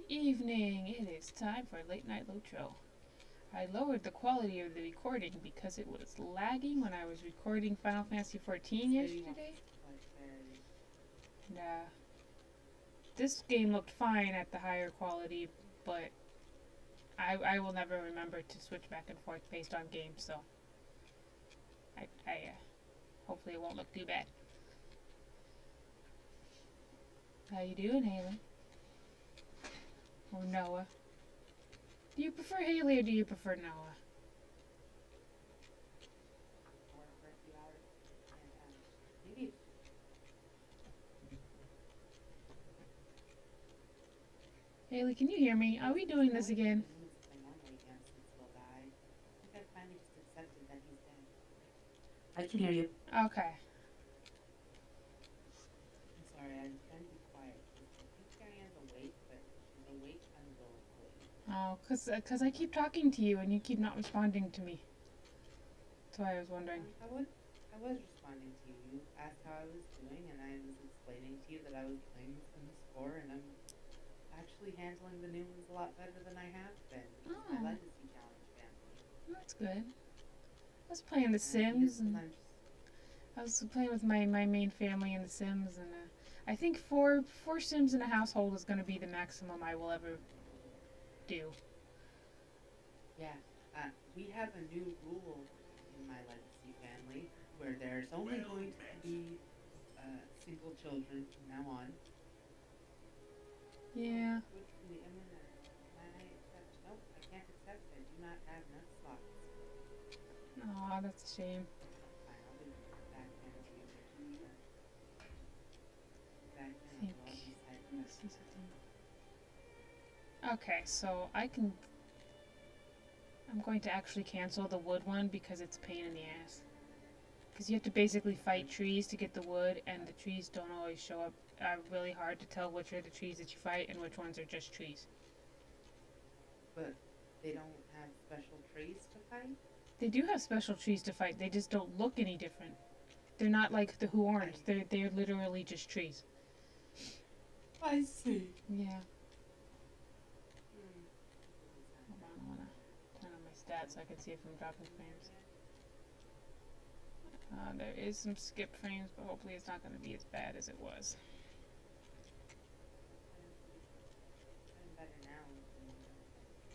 Evening. It is time for late night LOTRO. I lowered the quality of the recording because it was lagging when I was recording Final Fantasy XIV yesterday. And, this game looked fine at the higher quality, but I will never remember to switch back and forth based on games, so hopefully it won't look too bad. How you doing, Haley? Or Noah? Do you prefer Haley or do you prefer Noah? Haley, can you hear me? Are we doing this again? I can hear you. Okay. I'm sorry, I'm trying to be quiet because I think Diane's awake, but she's awake unwillingly. Oh, cause I keep talking to you and you keep not responding to me. That's why I was wondering. I was responding to you. You asked how I was doing, and I was explaining to you that I was playing The Sims 4, and I'm actually handling the new ones a lot better than I have been. This is my Oh, Legacy Challenge family. that's good. I was playing The And I think it's Sims, because and I'm just... I was playing with my main family in The Sims, and I think four Sims in a household is going to be the maximum I will ever do. Yeah, we have a new rule in my Legacy family where there's only going to be single children from now on. Oh, Yeah. switch from the MNS. Can I accept? Nope, I can't accept. I do not have enough slots. Oh, that's a shame. Fine, I'll do back end user. Sure. Back I end, I'll think do all these side this quests. is a thing. Okay, so I can. I'm going to actually cancel the wood one because it's a pain in the ass. Because you have to basically fight trees to get the wood, and the trees don't always show up. Really hard to tell which are the trees that you fight and which ones are just trees. But they don't have special trees to fight? They do have special trees to fight. They just don't look any different. They're not like the horns. I They're literally just trees. I see. Yeah. That doesn't sound Hold very on, I wanna fun. turn on my stats so I can see if I'm dropping Anything new frames. yet? There is some skip frames, but hopefully it's not going to be as bad as it was. It's getting better now with the new update.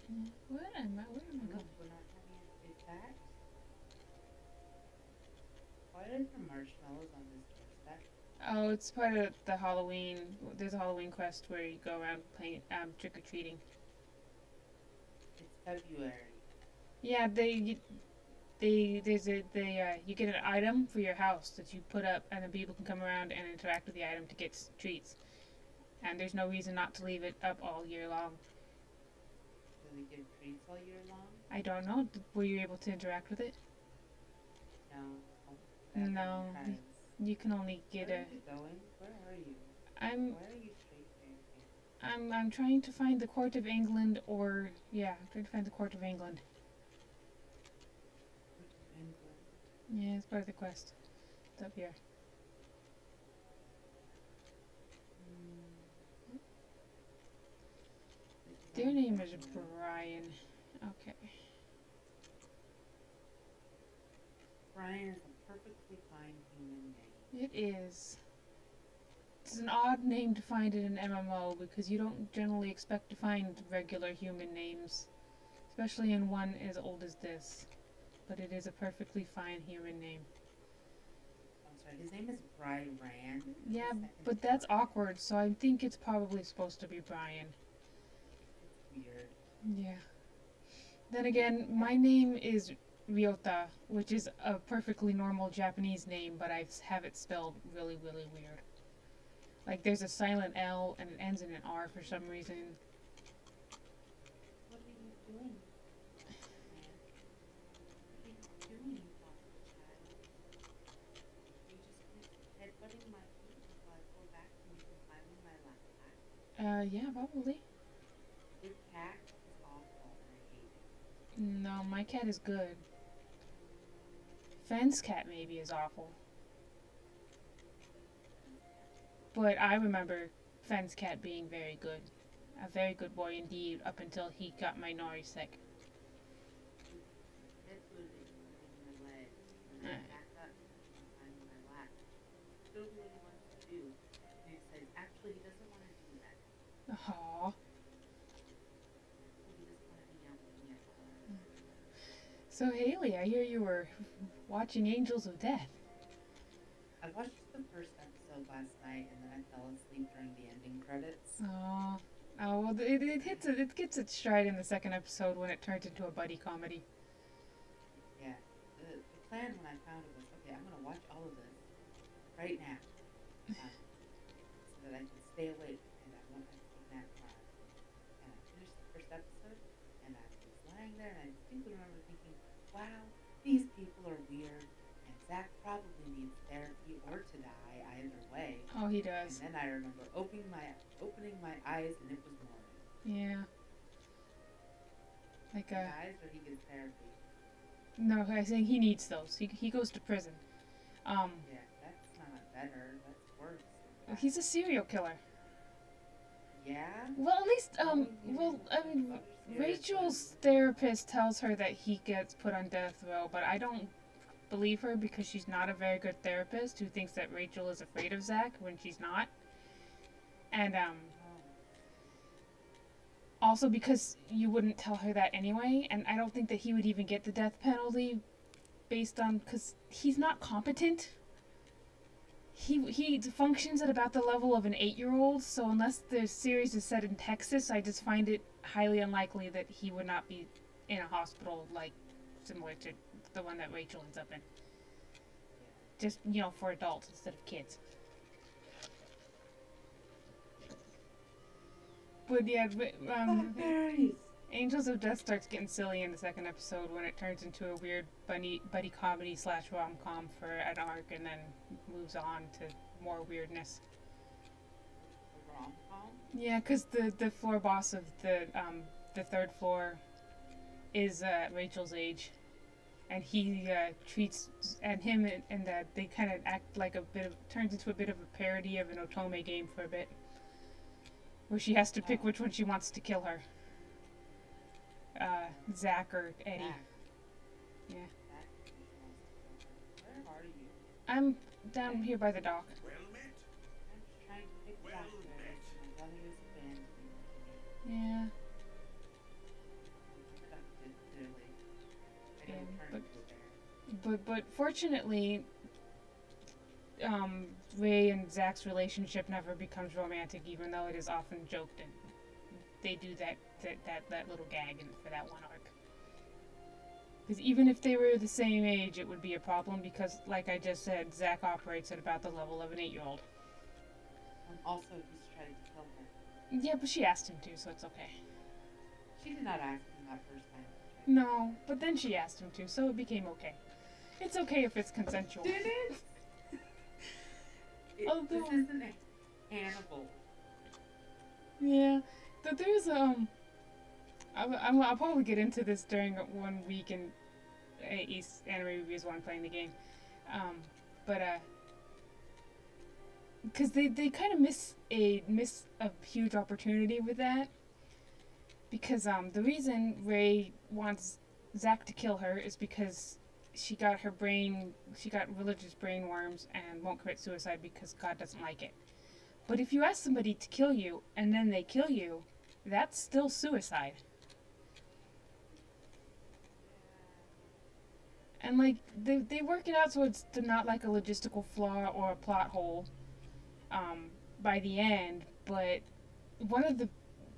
Yeah. Where am I Nope, going? we're not having it that. Why are there marshmallows on this doorstep? Oh, it's part of the Halloween. There's a Halloween quest where you go around playing trick or treating. It's February. Yeah, you get an item for your house that you put up, and then people can come around and interact with the item to get treats. And there's no reason not to leave it up all year long. Do they give treats all year long? I don't know. Were you able to interact with it? No, sadly, No, because... you can only get Where are a. you going? Where are you? I'm Why are you straight facing? I'm trying to find the Court of England, or yeah, I'm trying to find the Court of England. Court of England. Yeah, it's part of the quest. It's up here. Hmm. This is Their on name is February. Brian. Okay. Brian is a perfectly fine human name. It is. It's an odd name to find in an MMO because you don't generally expect to find regular human names, especially in one as old as this. But it is a perfectly fine human name. I'm sorry, his name is Brian. Is the Yeah, second but that's part. awkward, so I think it's probably supposed to be Brian. It's weird. Yeah. Then again, my name is Ryota, which is a perfectly normal Japanese name, but I have it spelled really, really weird. Like there's a silent L and it ends in an R for some reason. What are you doing, man? What are you doing, you thoughtful child? Are you just gonna keep headbutting my feet until I pull back and you can climb in my lap? Yeah, probably. Your cat is awful and I hate it. No, my cat is good. Fence cat maybe is awful, Fence cat is but awful. I remember Fence cat being very good. A very good boy indeed, up until he got my Nori sick. Head footed in my leg, and Uh, then back up and climb in my lap. Showed me what he wants to do, and he decides actually he doesn't want to do that. Aw. Actually, he doesn't want to hang out with me anymore. So Haley, I hear you were watching Angels of Death. I watched the first episode last night, and then I fell asleep during the ending credits. Aw. Oh well, it gets its stride in the second episode when it turns into a buddy comedy. Yeah, the plan when I found it was okay. I'm gonna watch all of this right now, so that I can stay awake and I won't have to take a nap tomorrow. And I finished the first episode, and I was lying there, and I distinctly remember thinking, "Wow, these people are weird." And Zach probably needs therapy or to die, either way. Oh, he And does. then I remember opening my eyes, and it was morning. Yeah. Like He dies or he gets therapy. no, I think he needs those. He goes to prison. Yeah, that's not better. That's worse. He's a serial killer. Yeah. Well, at least Other serial Rachel's therapist tells her that he gets put on death row, but I don't believe her because she's not a very good therapist who thinks that Rachel is afraid of Zach when she's not. And also because you wouldn't tell her that anyway, and I don't think that he would even get the death penalty based on because he's not competent. He functions at about the level of an 8-year-old, so unless the series is set in Texas, I just find it highly unlikely that he would not be in a hospital like similar to the one that Rachel ends up in. Just, for adults instead of kids. But yeah, Angels of Death starts getting silly in the second episode when it turns into a weird buddy comedy / rom-com for an arc and then moves on to more weirdness. Rom-com? Yeah, because the floor boss of the third floor is Rachel's age, and he treats and him and they kind of act like turns into a bit of a parody of an Otome game for a bit, where she has to pick which one she wants to kill her. Zach or Eddie. Zach. Yeah. Where are you? I'm down here by the dock. Well met. I'm just trying to pick Well blackberries. met. My brother is abandoning me. Yeah. Productive, clearly. I Yeah, don't turn into a bear. But fortunately, Ray and Zach's relationship never becomes romantic, even though it is often joked and they do that little gag for that one arc. Because even if they were the same age, it would be a problem because, like I just said, Zach operates at about the level of an 8-year-old. Also, he's trying to kill her. Yeah, but she asked him to, so it's okay. She did not ask him that first time. No, but then she asked him to, so it became okay. It's okay if it's consensual. Did it? Although- This isn't Hannibal. Yeah, but there's I'll probably get into this during one week in East Anime Reviews while I'm playing the game, but because they kind of miss a huge opportunity with that, because the reason Ray wants Zach to kill her is because she got religious brain worms and won't commit suicide because God doesn't like it. But if you ask somebody to kill you and then they kill you, that's still suicide. And like they work it out so it's not like a logistical flaw or a plot hole by the end, but one of the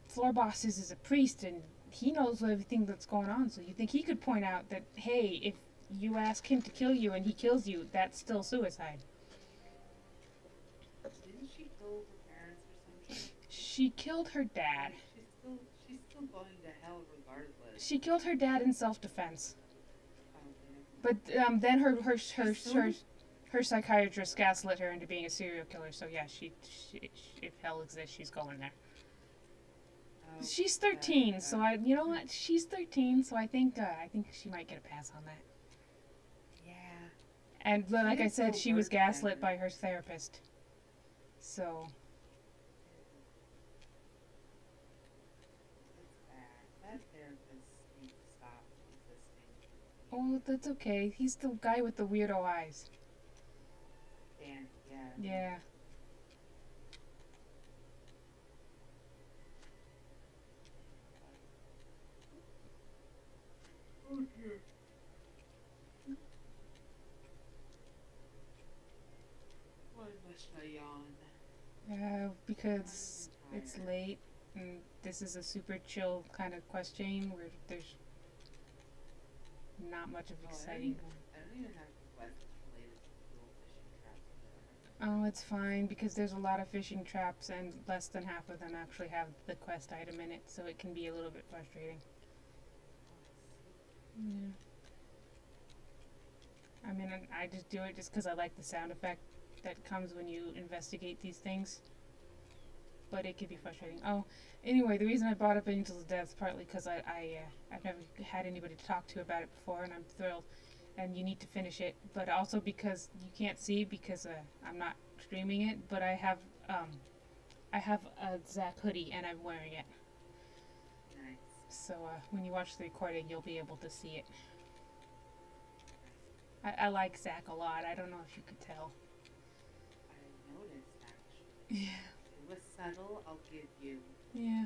floor bosses is a priest and he knows everything that's going on, so you think he could point out that, hey, if you ask him to kill you and he kills you, that's still suicide. Didn't she kill her parents or something? She killed her dad. She's still going to hell regardless. She killed her dad in self-defense. Okay. But then her psychiatrist gaslit her into being a serial killer. So yeah, she if hell exists, she's going there. Oh, She's 13, so you know what? She's 13, so I think she might get a pass on that. Yeah. And like I is said, so she was worth gaslit it. by her therapist. So Oh, that's okay. He's the guy with the weirdo eyes. Dan, yeah. Yeah. Oh dear. Why must I yawn? Because I'm it's tired. late and this is a super chill kind of quest chain where there's not much of Oh, exciting. I don't even have quests related to the little fishing traps there. Oh, it's fine because there's a lot of fishing traps and less than half of them actually have the quest item in it, so it can be a little bit frustrating. Oh, I see. Yeah. I mean, I just do it just because I like the sound effect that comes when you investigate these things, but it can be frustrating. Oh, anyway, the reason I brought up Angel's Death partly because I've never had anybody to talk to about it before, and I'm thrilled. And you need to finish it, but also because you can't see because I'm not streaming it, but um, I have a Zach hoodie and I'm wearing it. Nice. So when you watch the recording, you'll be able to see it. I like Zach a lot. I don't know if you could tell. I noticed actually. Yeah. It was subtle, I'll give you. Yeah.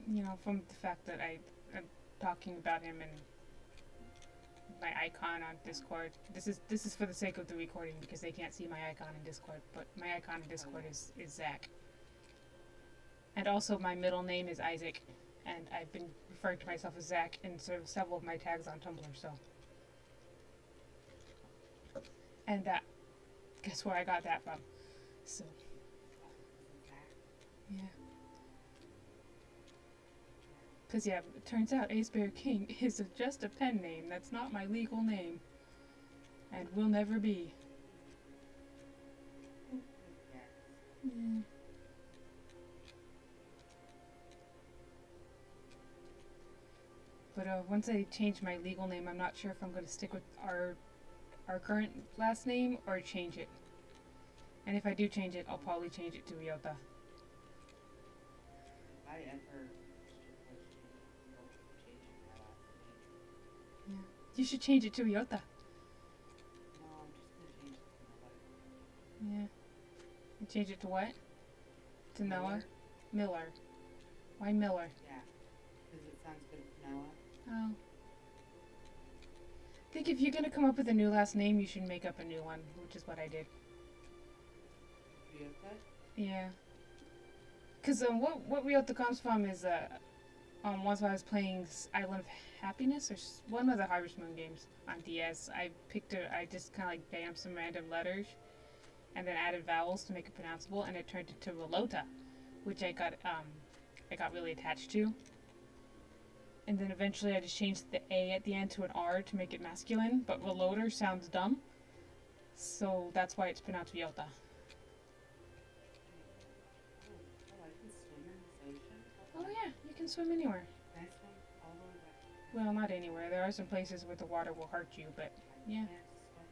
You know, from the fact that I'm talking about him and my icon on Discord. This is for the sake of the recording because they can't see my icon in Discord, but my icon in Discord is Zach. And also my middle name is Isaac, and I've been referring to myself as Zach in sort of several of my tags on Tumblr. So, and guess where I got that from? So, yeah. Because, yeah, it turns out Ace Bear King is just a pen name. That's not my legal name. And will never be. Yeah. But once I change my legal name, I'm not sure if I'm going to stick with our current last name or change it. And if I do change it, I'll probably change it to Ryota. If I ever start questioning changing my last name. Yeah. You should change it to Ryota. No, I'm just gonna change it to Miller. Yeah. You change it to what? To Noah? Miller. Why Miller? Yeah, because it sounds good with Noah. Oh. I think if you're going to come up with a new last name, you should make up a new one, which is what I did. Ryota? Yeah. Because what Ryota comes from is once I was playing Island of Happiness or one of the Harvest Moon games on DS, I just kind of like bammed some random letters and then added vowels to make it pronounceable, and it turned into Rolota, which I got really attached to. And then eventually I just changed the A at the end to an R to make it masculine, but Reloader sounds dumb, so that's why it's pronounced Ryota. Oh, I can swim in this ocean? Oh yeah, you can swim anywhere. Can I swim all the way back? Well, not anywhere. There are some places where the water will hurt you, but yeah. I can't swim.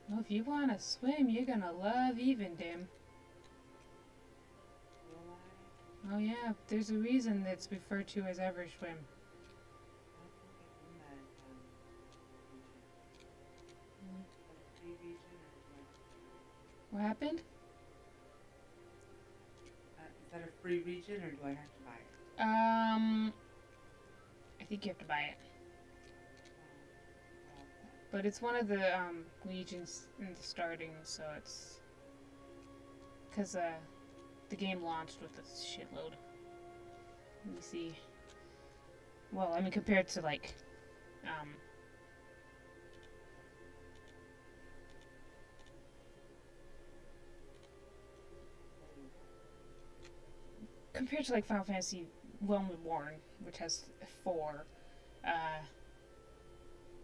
Well, if you want to swim, you're gonna love Evendim. Will I? Oh yeah, there's a reason it's referred to as Everswim. I don't think I've been that region. Mm. Is that a free region or do I have to buy it? What happened? Is that a free region or do I have to buy it? I think you have to buy it, Oh, okay. but it's one of the regions in the starting, so it's because the game launched with a shitload. Let me see. Well, I mean, compared to like um, compared to like Final Fantasy Realm Reborn, which has 4. Uh,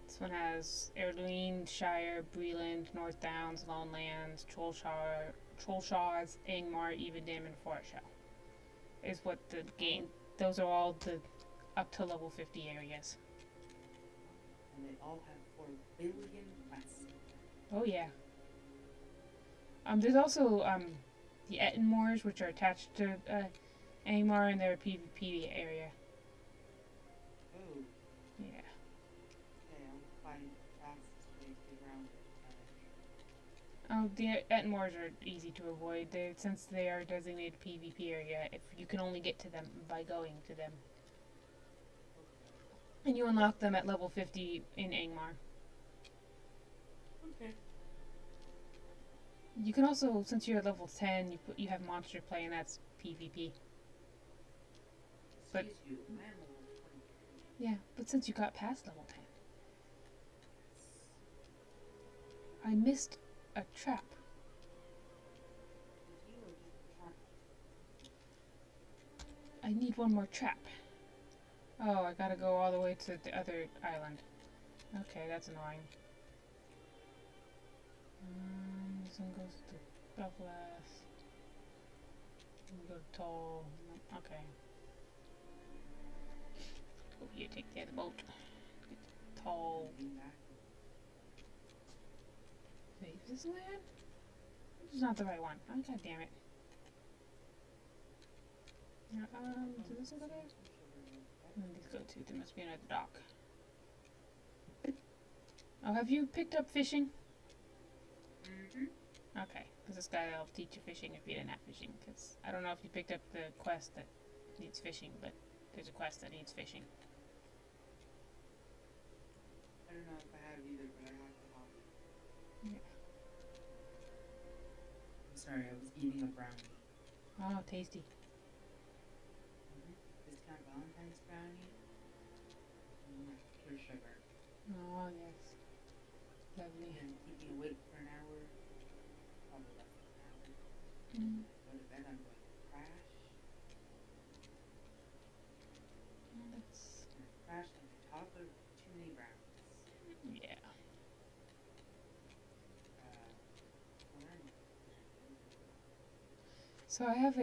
this one has Erluine, Shire, Breland, North Downs, Lone Lands, Trollshaws, Angmar, Evendim, and Foreshell. Is what the game. Those are all the up to level 50 areas. And they all have 4 billion quests. Oh yeah. There's also the Ettenmoors, which are attached to Angmar, and they're a PvP area. Oh, Yeah. okay, I'll find the fastest way to get around it eventually. Oh, the Ettenmoors are easy to avoid. Since they are designated PvP area, if you can only get to them by going to them, Okay. and you unlock them at level 50 in Angmar. Okay. You can also, since you're at level 10, you have monster play, and that's PvP. But Excuse you, I am level 23. yeah, but since you got past level 10, Yes. I missed a trap. Did you or did the trap I need one more trap. Oh, I gotta go all the way to the other island. Okay, that's annoying. This one goes to Belfast. We go to Toll. Okay. Over here, take the other boat. Get to Toll. came back? Wait, is this land? This is not the right one. Oh, god damn it. Does this one go there? These go to. There must be another dock. Oh, have you picked up fishing? Mm-hmm. Okay, because this guy will teach you fishing if you didn't have fishing. Because I don't know if you picked up the quest that needs fishing, but there's a quest that needs fishing. I don't know if I have either, but I have the hobby. Yeah. I'm sorry, I was eating a brownie. Oh, tasty. Discount Valentine's brownie. Pure sugar. Oh, yes. Lovely. And keep me awake for an hour. Probably less than an hour. Mm. Go to bed, I'm going to crash. Oh, that's. I'm going to crash like a toddler with too many brownies. Yeah. So I have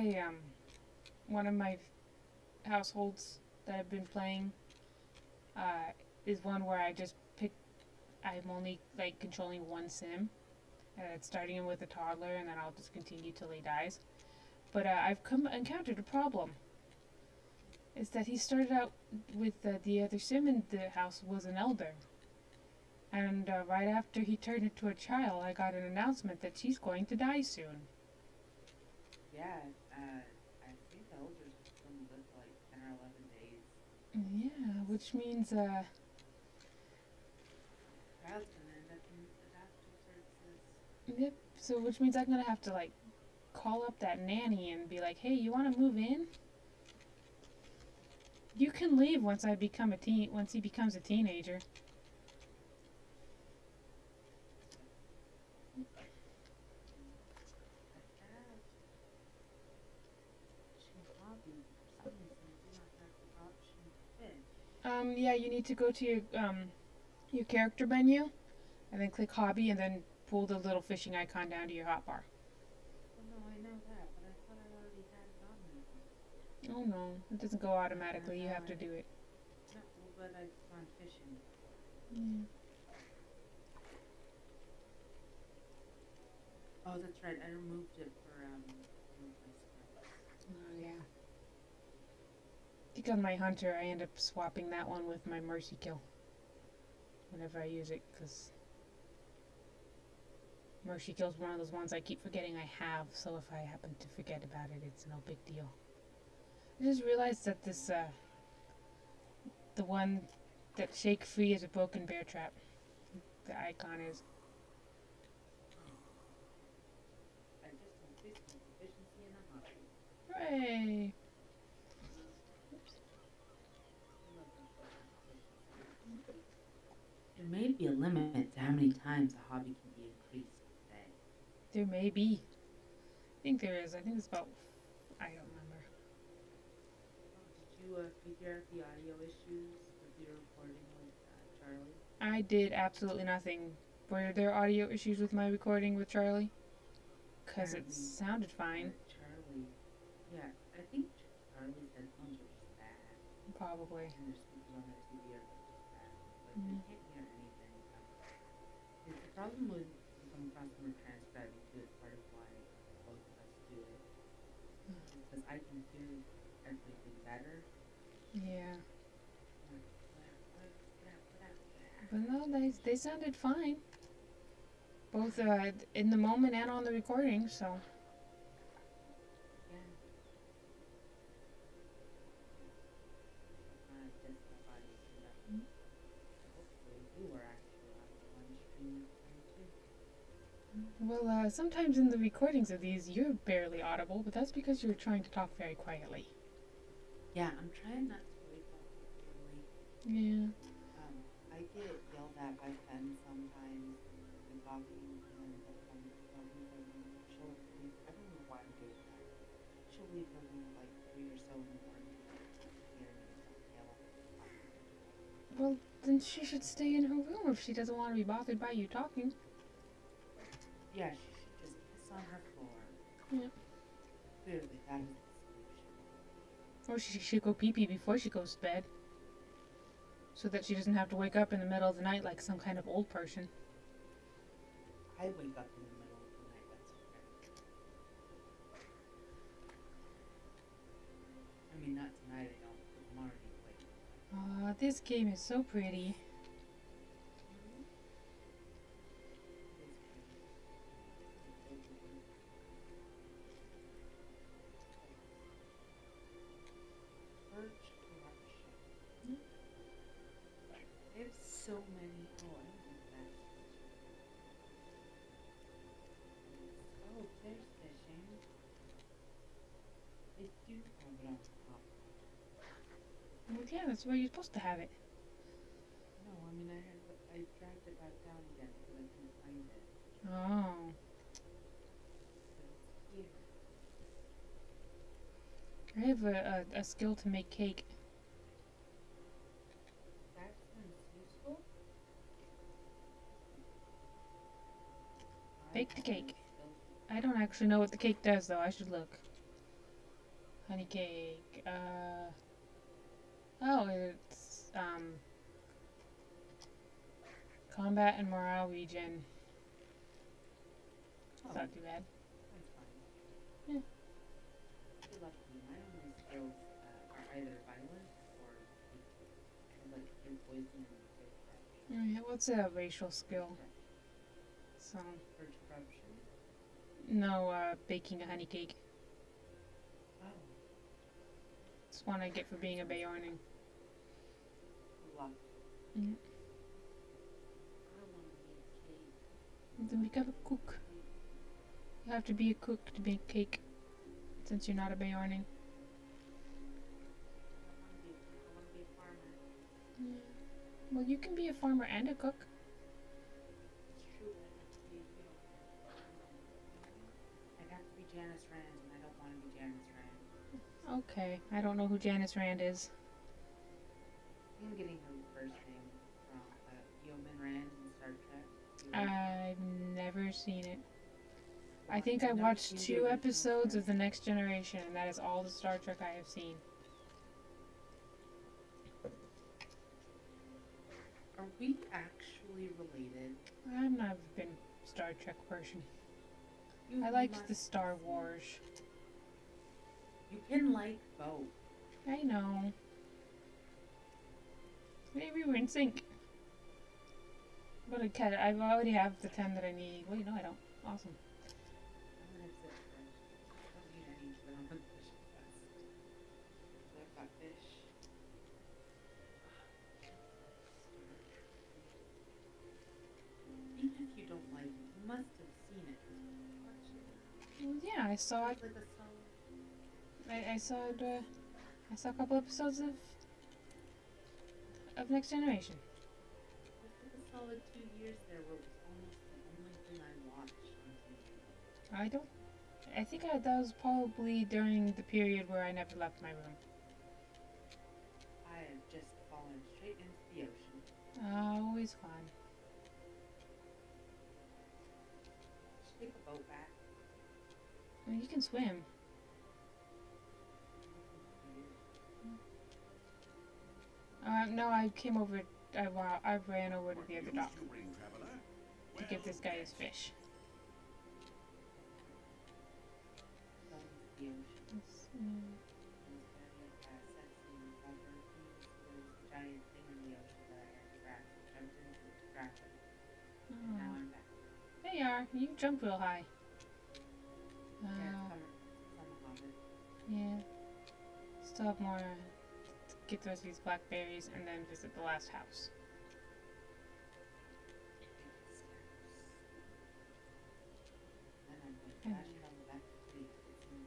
one of my households that I've been playing is one where I'm only like controlling one sim, and it's starting him with a toddler, and then I'll just continue till he dies. But I've encountered a problem. Is that he started out with the other sim in the house was an elder, and right after he turned into a child, I got an announcement that she's going to die soon. Yeah, I think the elders only live for like 10 or 11 days. Yeah, which means The child's gonna end up in adoptive services. yep. So which means I'm gonna have to like call up that nanny and be like, hey, you want to move in? You can leave once I become a teen. Once he becomes a teenager. I have fishing hobby, but for some reason I do not have the option to fish. Yeah, you need to go to your character menu, and then click hobby, and then pull the little fishing icon down to your hotbar. Well, no, I know that, but I thought I already had it on there. Oh no, it doesn't go automatically. You have to do it. No, well, but I found fishing. Yeah. Oh, that's right. I removed it for remove my scrubs. Oh yeah. I think on my hunter, I end up swapping that one with my mercy kill whenever I use it, because mercy kill is one of those ones I keep forgetting I have. So if I happen to forget about it, it's no big deal. I just realized that the one that shake free is a broken bear trap. The icon is. I just increased my proficiency in a hobby. Hooray! I love increasing proficiency. There may be a limit to how many times a hobby can be increased per day. There may be. I think there is. I think it's about. I don't remember. Oh, did you figure out the audio issues with your recording with Charlie? I did absolutely nothing. Were there audio issues with my recording with Charlie? Because it Apparently, sounded fine. Charlie. Yeah, I think Charlie's headphones are just bad. Probably. And their speakers on their TV are just bad. Like, Mm. they can't hear anything. It's a problem with when some of the customer transcribing too. It's part of why because I can hear everything better. Yeah. I'm like, But no, they sounded fine. Both in the moment and on the recording, so. yeah. Just about you see that. Hopefully you are actually on one stream this time too. Well, sometimes in the recordings of these, you're barely audible, but that's because you're trying to talk very quietly. Yeah, I'm trying not to wake up people late. Yeah. I get yelled at by Fen sometimes when talking, and if I'm talking to everyone, she'll leave. I don't know why I'm doing that. She'll leave her room at like 3 or so in the morning, hear me yell at her talking too loud. Well, then she should stay in her room if she doesn't want to be bothered by you talking. Yeah, she should just piss on her floor. Yeah. Clearly, that is the solution. Or she should go pee pee before she goes to bed. So that she doesn't have to wake up in the middle of the night like some kind of old person. I wake up in the middle of the night, that's okay. I mean, not tonight I don't, because I'm already awake. Aw, this game is so pretty. Mm-hmm. It is pretty. It's so pretty. Purge corruption. I have so many. Oh, I don't need that. Oh, there's fishing. I do have it on top. Well, yeah, that's where you're supposed to have it. No, I mean I dragged it back down again because I couldn't find it. Oh. But it's here. I have a skill to make cake. That sounds useful. Bake the cake. Skills. I don't actually know what the cake does, though. I should look. Honey cake. Oh, it's combat and morale regen. It's not too bad. That's fine. Yeah. You're lucky. My only skills are either violence or like your poison and purge corruption. Yeah, what's a racial skill? So, Purge corruption. no, baking a honey cake. Oh. It's one I get for being a Bayorning. Luck. Mm. I want to make cake. Then become a cook. You have to be a cook to make cake, since you're not a Bayorning. I want to be a farmer. Yeah. Well, you can be a farmer and a cook. It's true, but I'd have to be Janice Rand, and I don't want to be Janice Rand. Okay, I don't know who Janice Rand is. I'm getting her first name from Yeoman Rand in Star Trek. I've never seen it. I think I've I never watched seen the 2 original episodes Star of The Next Generation, and that is all the Star Trek I have seen. Are we actually related? I've never been a Star Trek person. You I liked must the Star be. Wars. You can like both. I know. Maybe we're in sync. But I already have the 10 that I need. Wait, no, I don't. Awesome. I'm gonna exit first. I don't need any, but I'm gonna fish first. So I've got fish. Even if you don't like it, you must have seen it because you watched it. Well, yeah, I saw it. It's like a solid. I saw it. I saw a couple episodes of Next Generation. It's like a solid 2 years there where it was almost the only thing I watched on TV. I don't. I think that was probably during the period where I never left my room. I have just fallen straight into the ocean. Always fun. Just take a boat back. Well, you can swim. No, I came over. I ran over to the other dock to give this guy his fish. Fell into the ocean. Mm. It was very sexy. He was this giant thing in the ocean that I had to jump into to grab him, and now Oh. I'm back. There you are. You jump real high. Yeah, Uh, it's on the Hobbit. yeah. Still have more. Get the rest of these blackberries and then visit the last house. Biggest house. Then I'm going to And dash it on the back of Bree to get some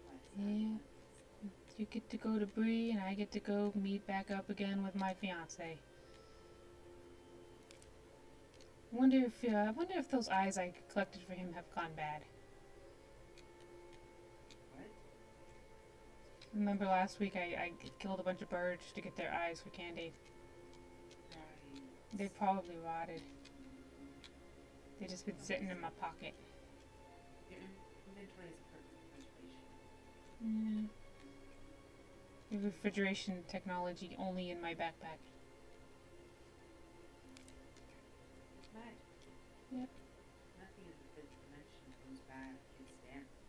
sad yeah, blankets. you get to go to Bree, and I get to go meet back up again with my fiance. I wonder if those eyes I collected for him have gone bad. What? Remember last week I killed a bunch of birds to get their eyes for candy. Right. They've probably rotted. They've just been Well, sitting in my pocket. your inventory is a perfect preservation. Yeah. The refrigeration technology only in my backpack. It's magic. Yep. Nothing in the fifth dimension comes back. It's damaged.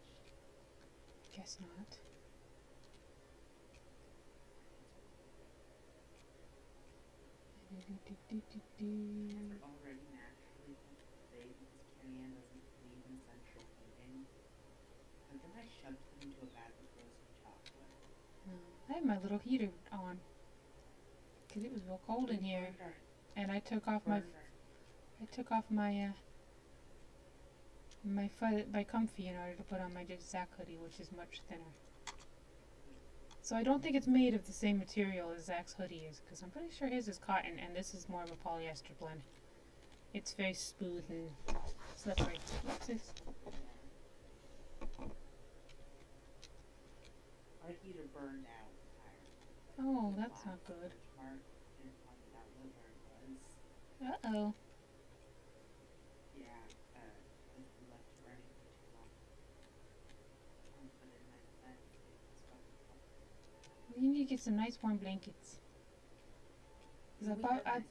Guess not. Cats are already naturally today because Carrie Ann doesn't believe in central heating. But then I shoved them into a bag of frozen chocolate. I have my little heater on because it was real cold in here, and I took off my my comfy in order to put on my Zach hoodie, which is much thinner. So I don't think it's made of the same material as Zach's hoodie is, because I'm pretty sure his is cotton, and this is more of a polyester blend. It's very smooth and slippery. What's this? Our heater burned out entirely. Oh, that's not good. Mark didn't find out where it was. Uh-oh. Yeah, because we left it running for too long. But in my defense, it was fucking cold. You need to get some nice warm blankets. We had nice warm blankets.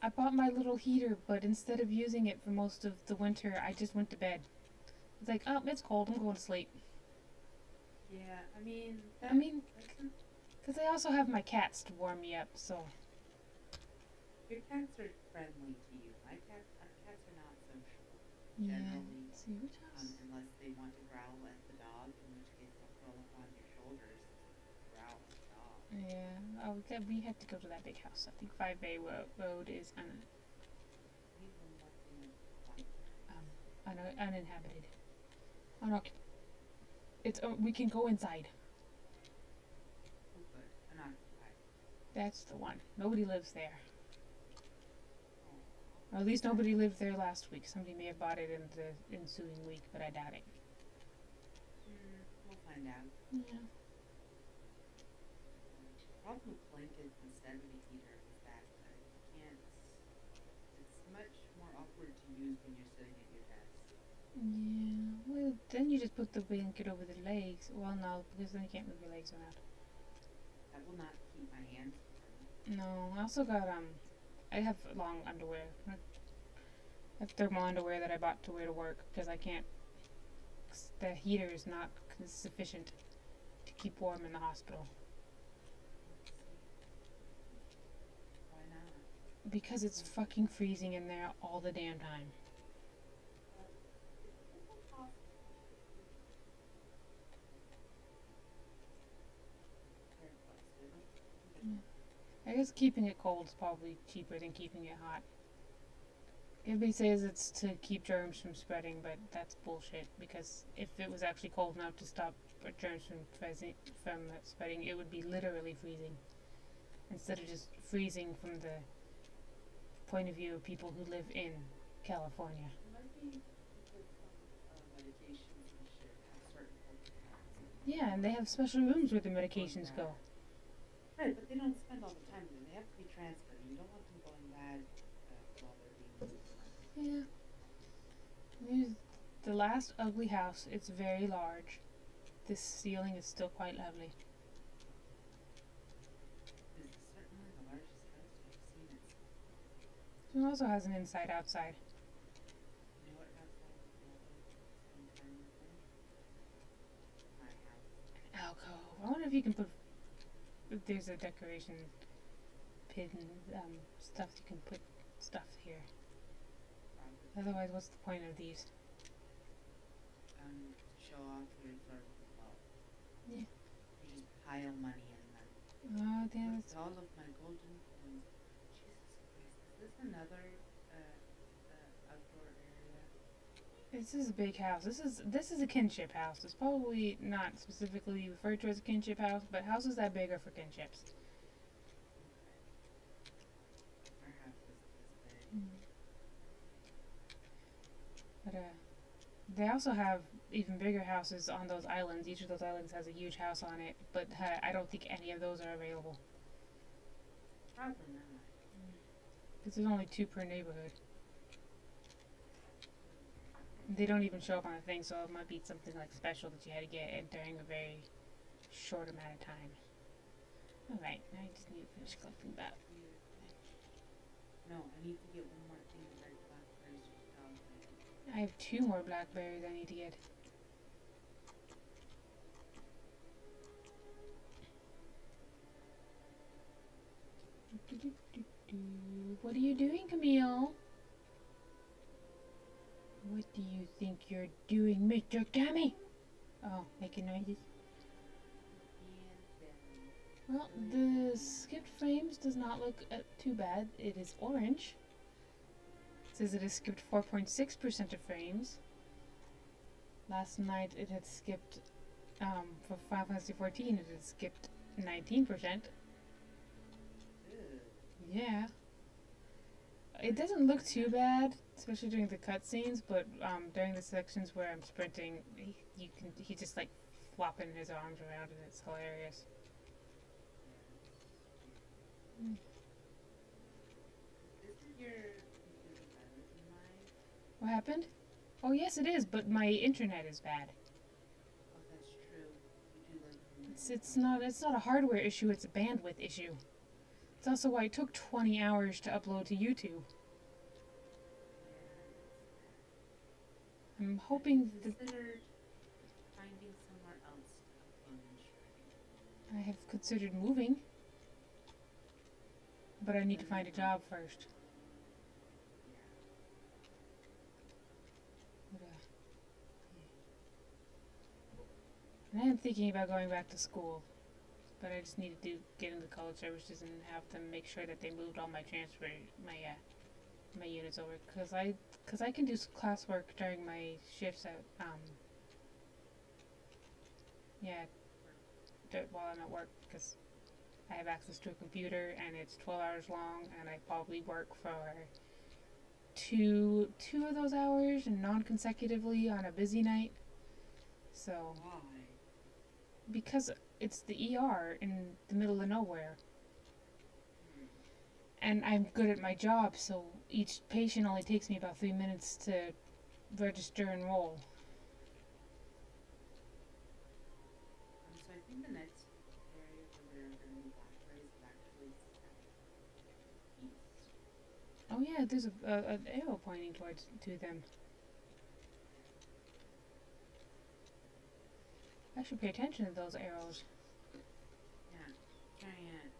I bought my little heater, but instead of using it for most of the winter, I just went to bed. It's like, oh, it's cold. I'm going to sleep. Yeah, because I also have my cats to warm me up, so. your cats are friendly to you. Our cats are not sociable. Yeah. Generally, Let's see, which house? unless they want to growl at the dog, in which case they'll curl up on your shoulders and growl at the dog. Yeah. Oh, we had to go to that big house. I think 5A Road is uninhabited. It's we can go inside. Oh, good. Unoccupied. That's the one. Nobody lives there. Oh. Or at least nobody lived there last week. Somebody may have bought it in the ensuing week, but I doubt it. We'll find out. Yeah. The problem with blankets instead of a heater is that you can't. It's much more awkward to use when you're sitting at your desk. Yeah. Well, then you just put the blanket over the legs. Well, no, because then you can't move your legs around. That will not keep my hands warm. No, I also got I have long underwear. I have thermal underwear that I bought to wear to work because I can't. The heater is not sufficient to keep warm in the hospital. Why not? Because it's fucking freezing in there all the damn time. I guess keeping it cold is probably cheaper than keeping it hot. Everybody says it's to keep germs from spreading, but that's bullshit. Because if it was actually cold enough to stop germs from spreading, it would be literally freezing, instead of just freezing from the point of view of people who live in California. Medications and shit have certain cold. Yeah, and they have special rooms where the medications go. Right, but they don't spend all the time there. They have to be transferred. You don't want them going bad while they're being used. Yeah. Here's the last ugly house. It's very large. This ceiling is still quite lovely. This is certainly the largest house I've seen it. It also has an inside-outside. You know what house I would love at some time with them? My house. there's a decoration pin stuff you can put stuff here. Otherwise, what's the point of these? To show off your sort of wealth. Yeah. You just pile money in them. Oh, damn. Look, all of my golden coins. Jesus Christ, is this another outdoor area? This is a big house. This is a kinship house. It's probably not specifically referred to as a kinship house, but houses that big are for kinships. Okay. Our house is this big. But they also have even bigger houses on those islands. Each of those islands has a huge house on it, but I don't think any of those are available. Probably not. Because there's only 2 per neighborhood. They don't even show up on the thing, so it might be something like special that you had to get in during a very short amount of time. Alright, now I just need to finish collecting that. No, I need to get one more thing of red blackberries for the dog. I have 2 more blackberries I need to get. What are you doing, Camille? What do you think you're doing, Mr. Cammy? Oh, making noises. Well, the skipped frames does not look too bad. It is orange. It says it has skipped 4.6% of frames. Last night it had skipped, for Final Fantasy 14, it had skipped 19%. Yeah. It doesn't look too bad, especially during the cutscenes, but during the sections where I'm sprinting, he just like flopping his arms around and it's hilarious. Isn't your computer better than mine? What happened? Oh yes, it is, but my internet is bad. Oh, that's true. You do live It's not a hardware issue, it's a bandwidth issue. It's also why it took 20 hours to upload to YouTube. I'm hoping that considered finding somewhere else to upload and stream. I have considered moving, but I need to find a job first. And I am thinking about going back to school, but I just need to get into college services and have them make sure that they moved all my my units over, cause I can do classwork during my shifts at while I'm at work, because I have access to a computer and it's 12 hours long, and I probably work for two of those hours and non-consecutively on a busy night. So Why? because it's the ER in the middle of nowhere. And I'm good at my job, so each patient only takes me about 3 minutes to register and roll. So I think the next area where there are going to be blackberries is actually southeast. Oh yeah, there's an arrow pointing to them. I should pay attention to those arrows. Yeah, giant.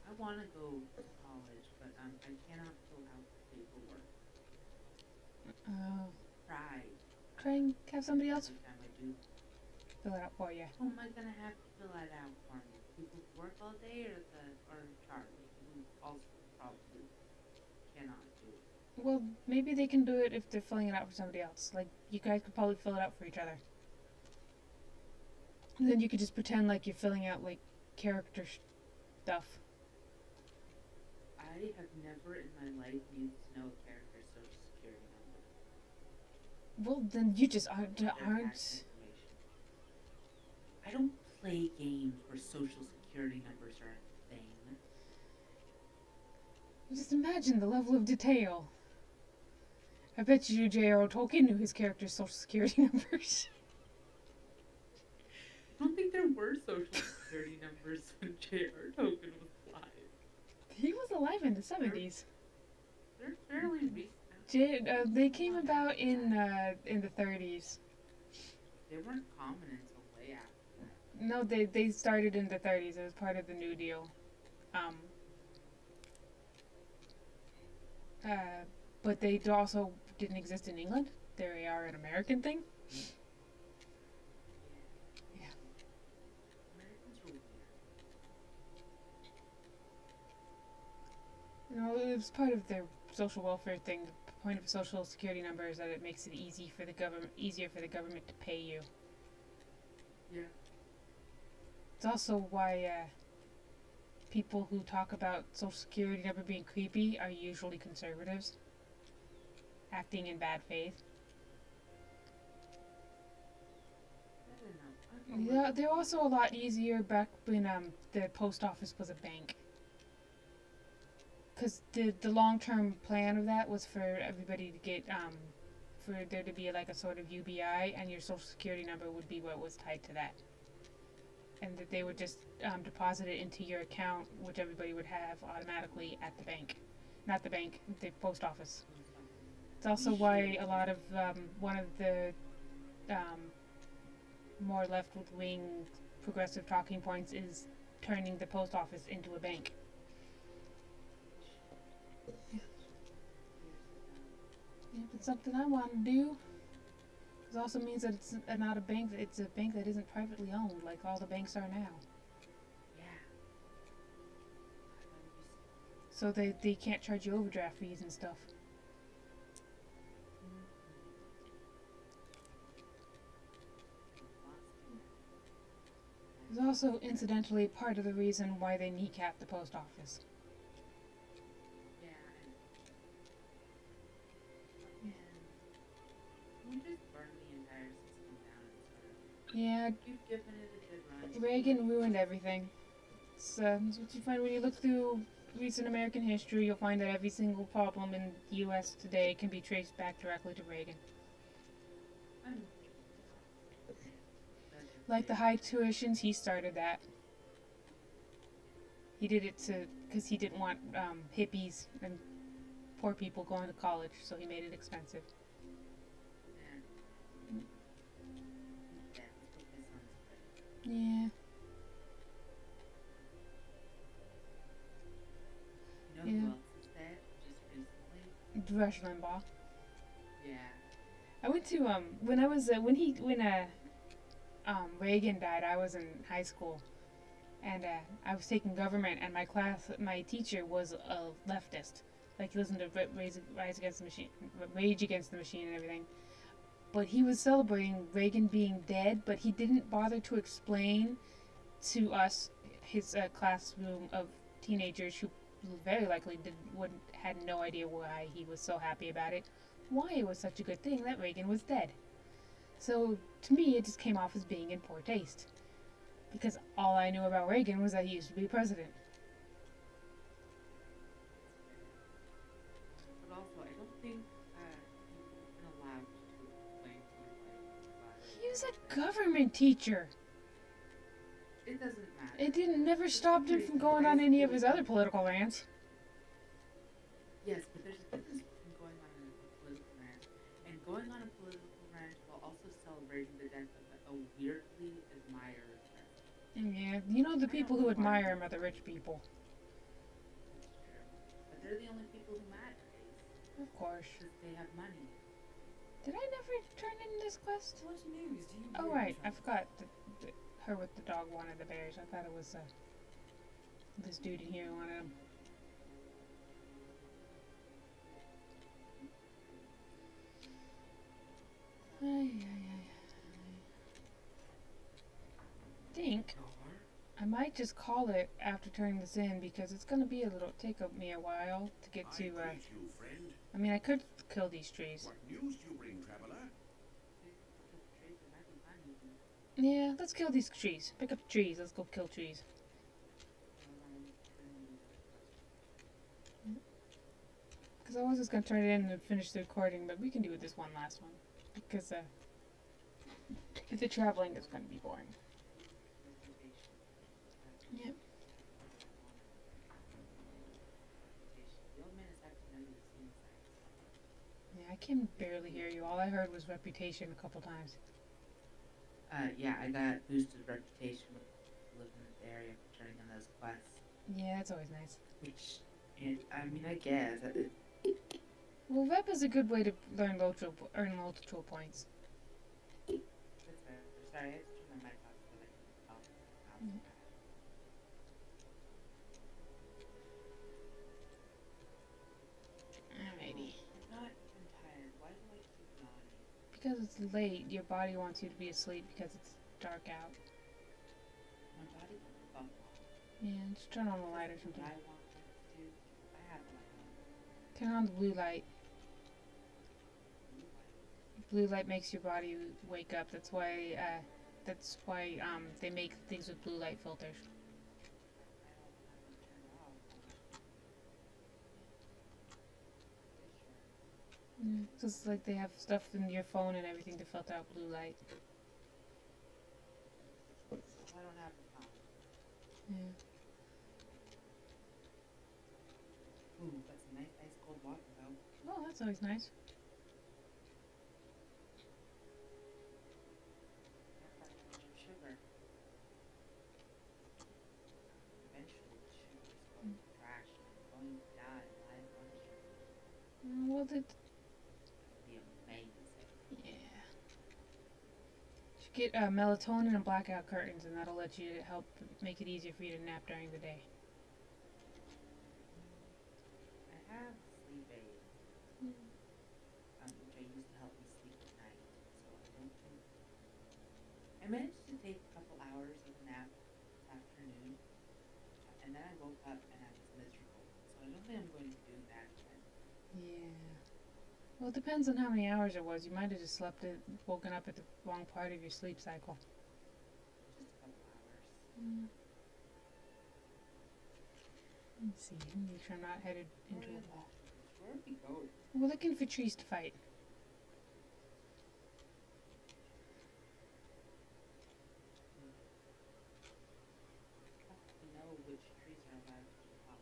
I want to go to college, but I cannot fill out the paperwork. Oh. Try and have somebody else every time I do. fill it out for you. Who am I gonna have to fill that out for me? People who work all day, or Charlie, who also probably cannot do it. Well, maybe they can do it if they're filling it out for somebody else. Like, you guys could probably fill it out for each other. And then you could just pretend like you're filling out, like, character stuff. I have never in my life needed to know a character's social security number. Well, then you just aren't. I don't play games where social security numbers are a thing. Just imagine the level of detail. I bet you J.R.R. Tolkien knew his character's social security numbers. I don't think there were social security numbers when J.R.R. Tolkien was alive. He was alive in the 70s. They're fairly recent. They came about in the 30s. They weren't common until way after No, they started in the 30s. It was part of the New Deal. Um, uh, but they also didn't exist in England. They are an American thing. Yeah. Yeah. Americans are weird. It was part of their social welfare thing. The point of a social security number is that it makes it easier for the government to pay you. Yeah. It's also why people who talk about social security number being creepy are usually conservatives, acting in bad faith. I don't know. I don't know Yeah, what. they're also a lot easier back when the post office was a bank. Because the long term plan of that was for everybody to get for there to be like a sort of UBI, and your social security number would be what was tied to that, and that they would just deposit it into your account, which everybody would have automatically at the bank, not the bank, the post office. It's also why a lot of one of the um, more left wing progressive talking points is turning the post office into a bank. Yeah, if it's something I want to do. It also means that it's not a bank. It's a bank that isn't privately owned, like all the banks are now. Yeah. So they can't charge you overdraft fees and stuff. It's also incidentally part of the reason why they kneecap the post office. Yeah, and you just burn the entire system down and start. Yeah, You've given it a good run. Reagan ruined everything. It's what you find when you look through recent American history. You'll find that every single problem in the U.S. today can be traced back directly to Reagan. Like the high tuitions, he started that. He did it because he didn't want hippies and poor people going to college, so he made it expensive. Yeah. You know who else is dead just recently? Rush Limbaugh. Yeah. I went to when I was when Reagan died. I was in high school, and I was taking government, and my teacher was a leftist. Like he listened to Rise Against the Machine, Rage Against the Machine, and everything. But he was celebrating Reagan being dead, but he didn't bother to explain to us, his classroom of teenagers who very likely had no idea why he was so happy about it, why it was such a good thing that Reagan was dead. So to me, it just came off as being in poor taste, because all I knew about Reagan was that he used to be president. But also, I don't think you've been allowed to explain point blank why. He was a government teacher. It doesn't matter. It didn't never stopped him from going on any of his other political rants. Yes, but there's a difference between going on a political rant and going on a political rant while also celebrating the death of a weirdly admired president. Yeah, you know the people who admire him are the rich people. That's true. But they're the only people who matter, Ace. Of course. Because they have money. Did I never turn in this quest? What news do you Oh bring, right, I child? forgot. Her with the dog wanted the bears. I thought it was this dude in here who wanted them. Think I might just call it after turning this in, because it's gonna be take me a while to get to. I greet you, friend. I mean, I could kill these trees. What news do you bring, traveler? Yeah, let's kill these trees. Pick up the trees. Let's go kill trees. Because I was just gonna turn it in and finish the recording, but we can do this one last one, because if the traveling is gonna be boring. Yep. Yeah, I can barely hear you. All I heard was reputation a couple times. Yeah, I got boosted reputation with living in this area for turning in those quests. Yeah, that's always nice. Which, I mean, I guess. Well, Web is a good way to earn LOTRO points. That's fair. Sorry, I had to turn my mic off so that I can talk Mm. outside. Alrighty. I'm not even tired. Why do I keep yawning? Because it's late, your body wants you to be asleep because it's dark out. My body can fuck off. Yeah, just turn on the light or This is something. what I want it to do. I have a light on. Turn on the blue light. Blue light. Blue light makes your body wake up. That's why they make things with blue light filters. I don't have it turned off on my dish. Just like they have stuff in your phone and everything to filter out blue light. I don't have the phone. Yeah. Ooh, got some nice ice cold water though. Oh, that's always nice. Some sugar. Eventually the sugar is going to crash and I'm going to die live on sugar. Well, That would be amazing. yeah. You should get melatonin and blackout curtains, and that'll let you help make it easier for you to nap during the day. I have sleep aids, which I use to help me sleep at night. So I don't think I managed to take a couple hours of a nap this afternoon, and then I woke up and I was miserable. So I don't think I'm going to be doing that again. Yeah. Well, it depends on how many hours it was. You might have just woken up at the wrong part of your sleep cycle. Just a couple hours. Let's see. Make sure I'm not headed into a wall. Where are we going? We're looking for trees to fight. How do we know which trees are allowed to pop?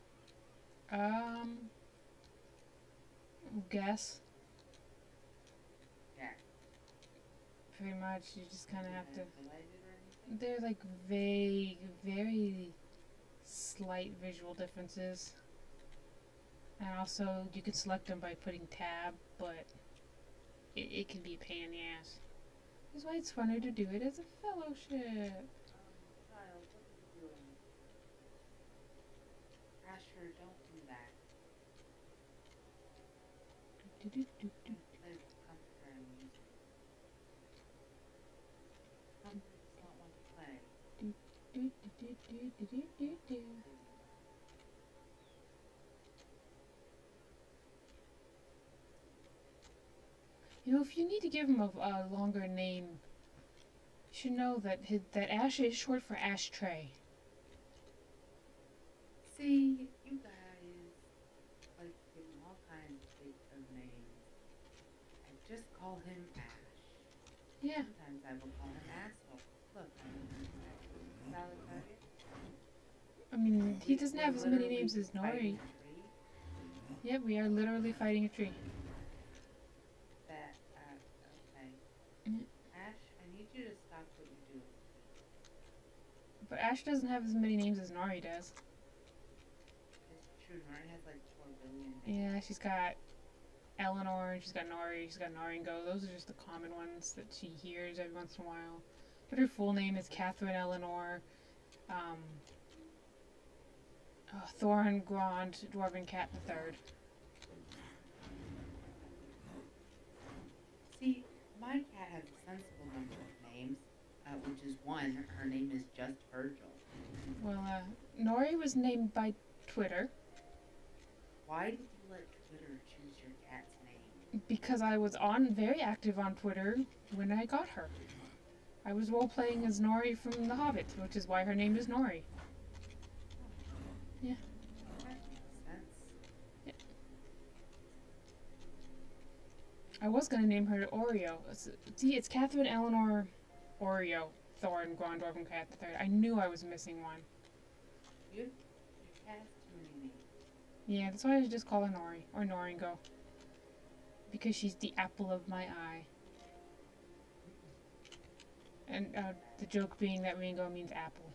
Guess. Yeah. Pretty much, you just kind of have to. Highlighted or anything? They're like vague, very slight visual differences. And also, you can select them by putting tab, but it can be a pain in the ass. That's why it's funner to do it as a fellowship. Child, what are you doing? Asher, don't do that. Play with the comforter I'm using. Comforter does not want to play. You know, if you need to give him a longer name, you should know that Ash is short for ashtray. See, you guys like to give him all kinds of names. I just call him Ash. Yeah. Sometimes I will call him Asshole. Look, valid target. I mean, he doesn't have as many Literally names as fighting Nori. a tree. Yep, we are literally fighting a tree. That, okay. Mm. Ash, I need you to stop what you're doing. But Ash doesn't have as many names as Nori does. It's true, Nori has like 4 billion names. Yeah, she's got Eleanor, and she's got Nori, she's got Noringo. Those are just the common ones that she hears every once in a while. But her full name is Catherine Eleanor Thorin Grand Dwarven Cat III. See, my cat has a sensible number of names, which is 1. Her name is just Virgil. Well, Nori was named by Twitter Why did you let Twitter choose your cat's name? because I was very active on Twitter when I got her. I was role playing as Nori from The Hobbit, which is why her name is Nori. Yeah. That makes sense. I was gonna name her Oreo. See, it's Catherine Eleanor Oreo Thorin Grand Dwarven Cat III. I knew I was missing one. Your cat has too many names. Yeah, that's why I just call her Nori or Noringo. Because she's the apple of my eye. And the joke being that Ringo means apple.